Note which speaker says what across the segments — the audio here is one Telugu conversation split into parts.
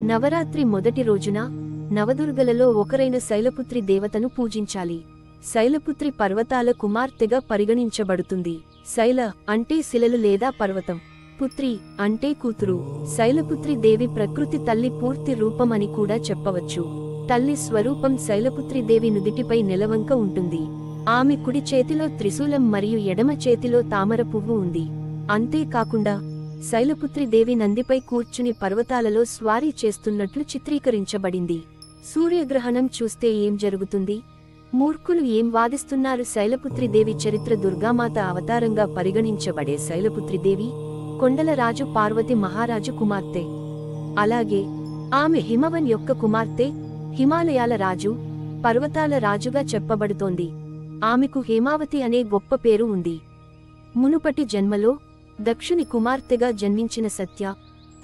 Speaker 1: నవరాత్రి మొదటి రోజున నవదుర్గలలో ఒకరైన శైలపుత్రి దేవతను పూజించాలి. శైలపుత్రి పర్వతాల కుమార్తెగా పరిగణించబడుతుంది. శైల అంటే శిలలు లేదా పర్వతం, పుత్రి అంటే కూతురు. శైలపుత్రి దేవి ప్రకృతి తల్లి పూర్తి రూపం అని కూడా చెప్పవచ్చు. తల్లి స్వరూపం శైలపుత్రి దేవి నుదిటిపై నెలవంక ఉంటుంది. ఆమె కుడి చేతిలో త్రిశూలం మరియు ఎడమ చేతిలో తామర పువ్వు ఉంది. అంతేకాకుండా శైలపుత్రి దేవి నందిపై కూర్చుని పర్వతాలలో స్వారీ చేస్తున్నట్లు చిత్రీకరించబడింది. సూర్యగ్రహణం చూస్తే ఏం జరుగుతుంది? మూర్ఖులు ఏం వాదిస్తున్నారు? శైలపుత్రి దేవి చరిత్ర దుర్గామాత అవతారంగా పరిగణించబడే శైలపుత్రి దేవి కొండల రాజు పార్వతి మహారాజు కుమార్తె. అలాగే ఆమె హిమవన్ యొక్క కుమార్తె, హిమాలయాల రాజు, పర్వతాల రాజుగా చెప్పబడుతోంది. ఆమెకు హేమావతి అనే గొప్ప పేరు ఉంది. మునుపటి జన్మలో దక్షుని కుమార్తెగా జన్మించిన సత్య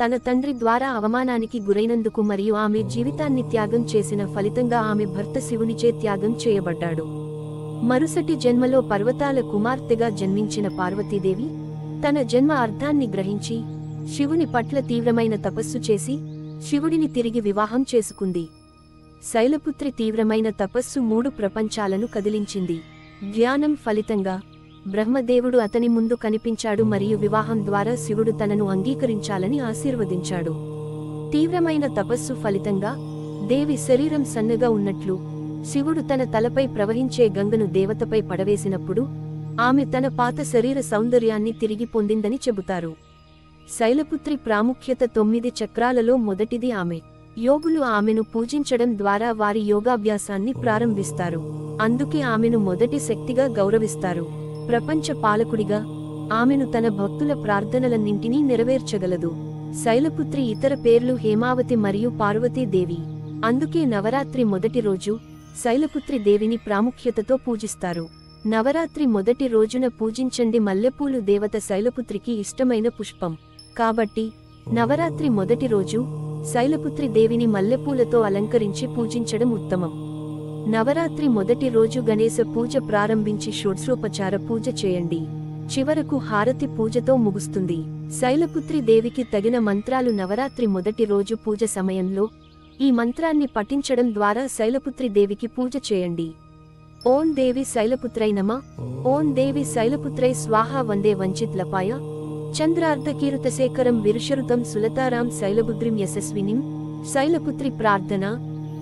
Speaker 1: తన తండ్రి ద్వారా అవమానానికి గురైనందుకు మరియు ఆమె జీవితాన్ని త్యాగం చేసిన ఫలితంగా ఆమె భర్త శివునిచే త్యాగం చేయబడ్డాడు. మరుసటి జన్మలో పర్వతాల కుమార్తెగా జన్మించిన పార్వతీదేవి తన జన్మ అర్థాన్ని గ్రహించి శివుని పట్ల తీవ్రమైన తపస్సు చేసి శివుడిని తిరిగి వివాహం చేసుకుంది. శైలపుత్రి తీవ్రమైన తపస్సు 3 ప్రపంచాలను కదిలించింది. ధ్యానం ఫలితంగా బ్రహ్మదేవుడు అతని ముందు కనిపించాడు మరియు వివాహం ద్వారా శివుడు తనను అంగీకరించాలని ఆశీర్వదించాడు. తీవ్రమైన తపస్సు ఫలితంగా దేవి శరీరం సన్నగా ఉన్నట్లు శివుడు తన తలపై ప్రవహించే గంగను దేవతపై పడవేసినప్పుడు ఆమె తన పాత శరీర సౌందర్యాన్ని తిరిగి పొందిందని చెబుతారు. శైలపుత్రి ప్రాముఖ్యత 9 చక్రాలలో మొదటిది ఆమె. యోగులు ఆమెను పూజించడం ద్వారా వారి యోగాభ్యాసాన్ని ప్రారంభిస్తారు. అందుకే ఆమెను మొదటి శక్తిగా గౌరవిస్తారు. ప్రపంచ పాలకుడిగా ఆమెను తన భక్తుల ప్రార్థనలన్నింటినీ నెరవేర్చగలదు. శైలపుత్రి ఇతర పేర్లు హేమావతి మరియు పార్వతీదేవి. అందుకే నవరాత్రి మొదటి రోజు శైలపుత్రి దేవిని ప్రాముఖ్యతతో పూజిస్తారు. నవరాత్రి మొదటి రోజున పూజించండి. మల్లెపూలు దేవత శైలపుత్రికి ఇష్టమైన పుష్పం. కాబట్టి నవరాత్రి మొదటి రోజు శైలపుత్రి దేవిని మల్లెపూలతో అలంకరించి పూజించడం ఉత్తమం. నవరాత్రి మొదటి రోజు గణేశ పూజ ప్రారంభించి షోడశోపచార పూజ చేయండి. చివరకు హారతి పూజతో ముగుస్తుంది. శైలపుత్రి దేవికి తగిన మంత్రాలు. నవరాత్రి మొదటి రోజు పూజ సమయంలో ఈ మంత్రాన్ని పఠించడం ద్వారా శైలపుత్రి దేవికి పూజ చేయండి. ఓం దేవి శైలపుత్రై నమః. ఓం దేవి శైలపుత్రై స్వాహా. వందే వంచిత్ లపాయ చంద్రార్ధకీరుతశేఖరం విరుషరుతం సులతారాం శైలపుత్రిం యశస్వినిం. శైలపుత్రి ప్రార్థన.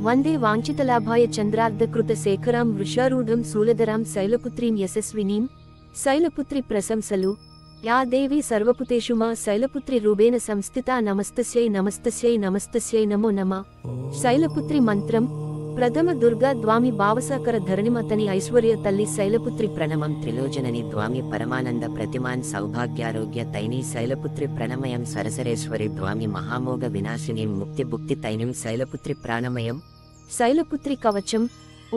Speaker 1: వందే వాంఛితలాభాయ చంద్రార్ధకృత శేఖరాం వృషారూఢం శూలధరాం శైలపుత్రీం యశస్వినీం. శైలపుత్రి ప్రశంసలు. యా దేవి సర్వపుతేషు మా శైలపుత్రి రూపేణ సంస్థితా. నమస్తస్యై నమస్తస్యై నమస్తస్యై నమో నమః. శైలపుత్రి మంత్రం. ప్రథమ దుర్గా ద్వామి భావసాకర ధరణిమతని ఐశ్వర్య తల్లి శైలపుత్రి ప్రణమం. త్రిలోచనని ద్వామి పరమానంద ప్రతిమాన్ సౌభాగ్యారోగ్య తైని శైలపుత్రి ప్రణమయం. సరసరేశ్వరి ద్వామి మహామోగ వినాశిని ముక్తి భుక్తి తైనిం. శైలపుత్రి ప్రాణమయం. శైలపుత్రి కవచం.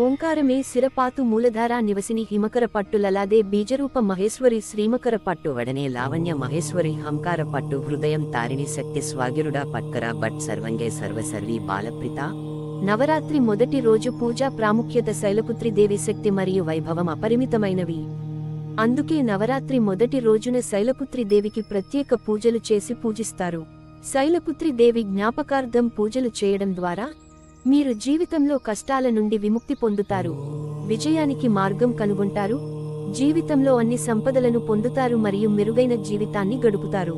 Speaker 1: ఓంకారమే శిరపాతు మూలధారా నివసిని హిమకర పట్టు లలాదే బీజరూప మహేశ్వరి శ్రీమకర పట్టు వడనే లావణ్య మహేశ్వరి హంకార పట్టు హృదయం తారిణి శక్తి స్వాగిరుడా పట్కర బట్ సర్వంగే సర్వసర్వీ బాలప్రిత. నవరాత్రి మొదటి రోజు పూజా ప్రాముఖ్యత. శైలపుత్రి దేవి శక్తి మరియు వైభవం అపరిమితమైనవి. అందుకే నవరాత్రి మొదటి రోజున శైలపుత్రి దేవికి ప్రత్యేక పూజలు చేసి పూజిస్తారు. శైలపుత్రి దేవి జ్ఞాపకార్థం పూజలు చేయడం ద్వారా మీరు జీవితంలో కష్టాల నుండి విముక్తి పొందుతారు, విజయానికి మార్గం కనుగొంటారు, జీవితంలో అన్ని సంపదలను పొందుతారు మరియు మెరుగైన జీవితాన్ని గడుపుతారు.